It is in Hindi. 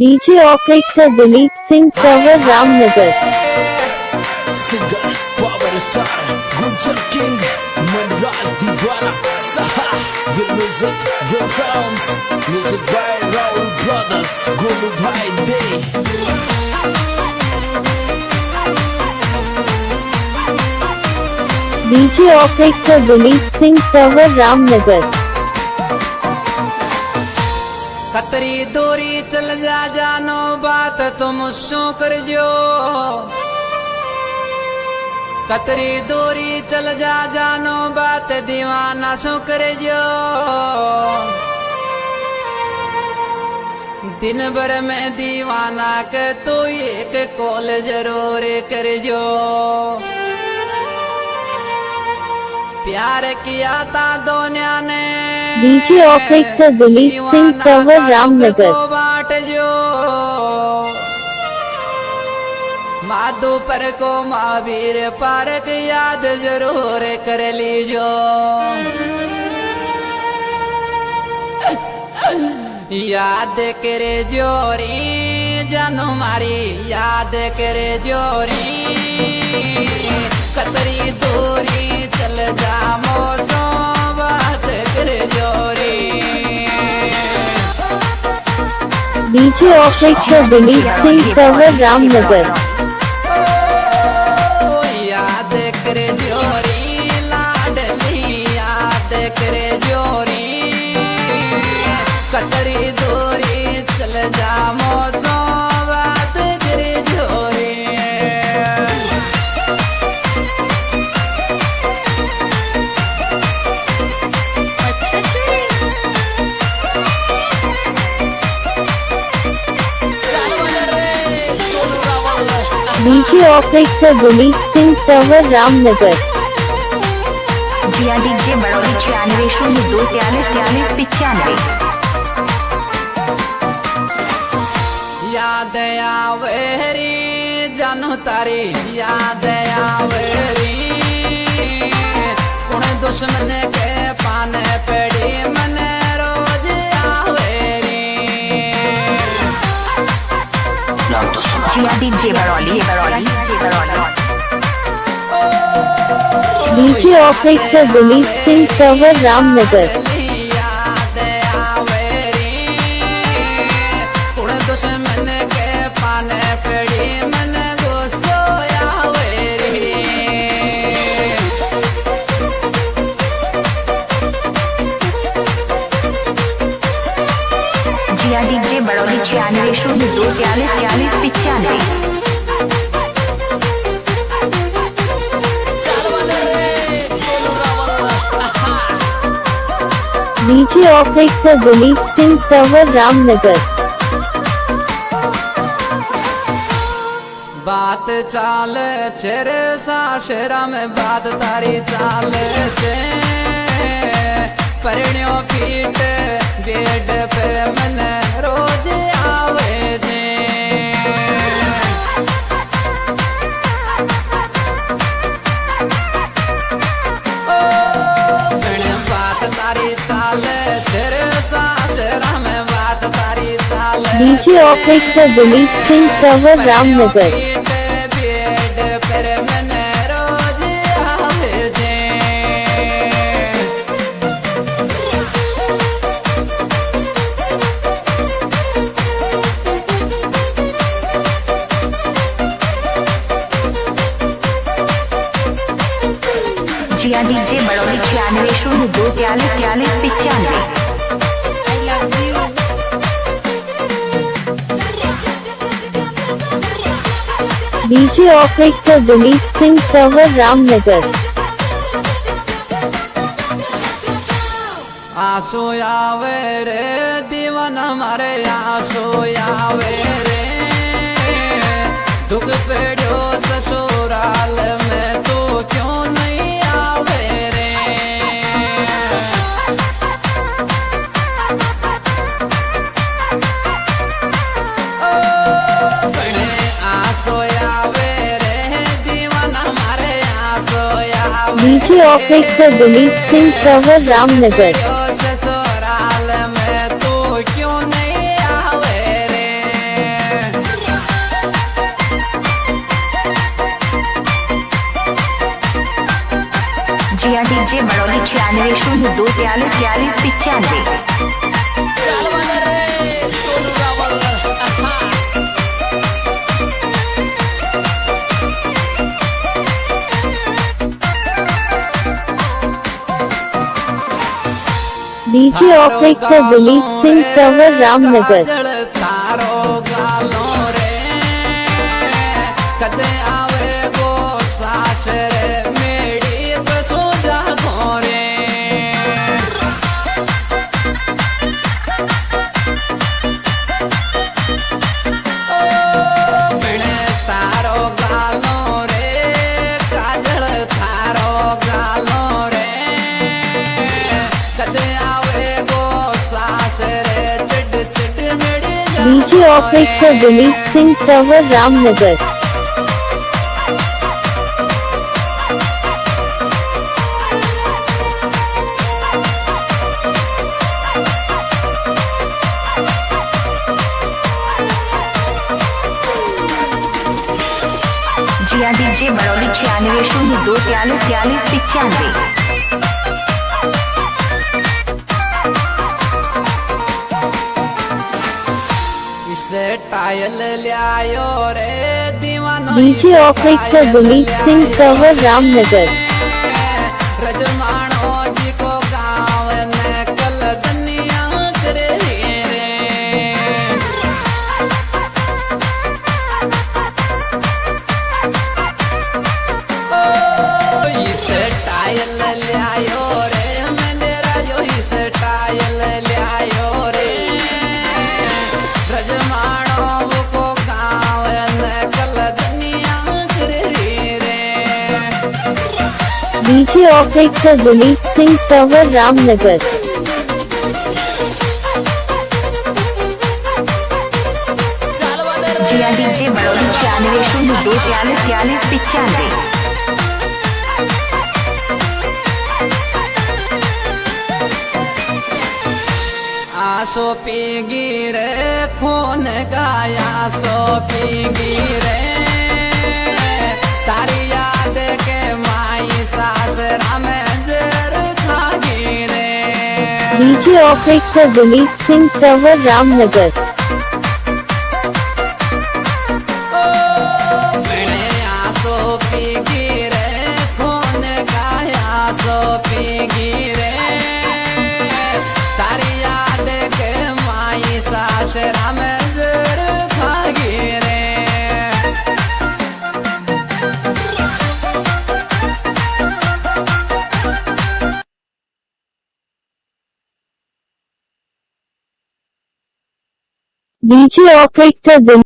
DJ operator Dilip Singh Kanwar Ramnagar. Singer power star Gujjar king Manraj दीवाना सहा will music will films music by Rahul brothers Golu भाई दे। DJ operator Dilip Singh Kanwar Ramnagar. कतरी दूरी चल जा जानो बात तुम शो कर जो। कतरी दूरी चल जा जानो बात दीवाना शो कर जो। दिन भर में दीवाना के तो एक कॉल जरूर कर जो। प्यार किया था दुनिया ने डीजे ऑपरेटर दिलीप सिंह कंवर रामनगर। बाट जो माधो पर को महावीर पार्क याद जरूर कर लीजो। याद करे जोरी जानो मारी याद करे जोरी। कतरी दूरी चल जा मोसो बात करे जोरी। DJ operator Dilip Singh Kanwar Ramnagar. याद करे जोरी लाडली याद करे जोरी। कतरी दूरी चल जा मोसो बात करे जोरी। DJ operator Dilip Singh Kanwar Ramnagar. Jiya DJ Badauli 9602434395। याद आवेरी जानो तारी याद आवेरी। कुण दुश्मन के पाने पड़ी मन रोज आवेरी। Jiya DJ Badauli DJ operator Dilip Singh Kanwar Ramnagar. याद आवेरी कुण दुश्मन के पाने पड़ी मन गुस्सो आवेरी। Jiya DJ Badauli 9602434395। DJ operator Dilip Singh Kanwar Ramnagar. बात चाल चेरे साशरा में बात तारी चाल से। परिण्यो पीट बेड पे मन रोज आवे जे। बात तारी चाल चेरे साशरा में बात तारी चाल। DJ operator Dilip Singh Kanwar Ramnagar. Jiya DJ Badauli 9602434395। DJ operator Dilip Singh Kanwar Ramnagar. आंसू आवे रे दीवाना मारे आंसू आवे रे। दुख पेड़ो ससुराल में तो क्यों नहीं आवे रे। आंसू आवे रे दीवाना मारे आंसू आवे। DJ operator Dilip Singh Kanwar Ramnagar. ससुराल में तो क्यों नहीं आवे रे। $9602434395। चालवाना रे Sonu Rawal DJ operator Dilip Singh Tower Ramnagar तारो गालो रे कदे आवे गो सास रे मेरी तो सो जा गोरे बिने तारो गालो रे काजल तारो गालो रे कदे आवे गो सास रे चिड चिड मेरी DJ operator Dilip Singh Tower Ramnagar जिया डीजे बड़ौली 9602434395। इसे टायल लियायो रे दीवानो DJ operator Dilip Singh Tower Ramnagar रजमानो जी को गाँव में कल दुनिया करे रे ओ इसे टायल लियायो रे मैंने राजो इसे टायल लियायो रे रजमानो को गाँव में कल दुनिया करे रे DJ operator Dilip Singh Tower Ramnagar चालवाना रे जिया डीजे बड़ौली 9602434395। आसो पीगी रे खून गाया सो पीगी रे तारी याद के माई सासरा में जर खागी रे DJ operator Dilip Singh Tower Ramnagar मैंने आसो पीगी रे खून गाया सो पीगी रे तारी याद के माई सासरा में जर खागी रे DJ operator Dilip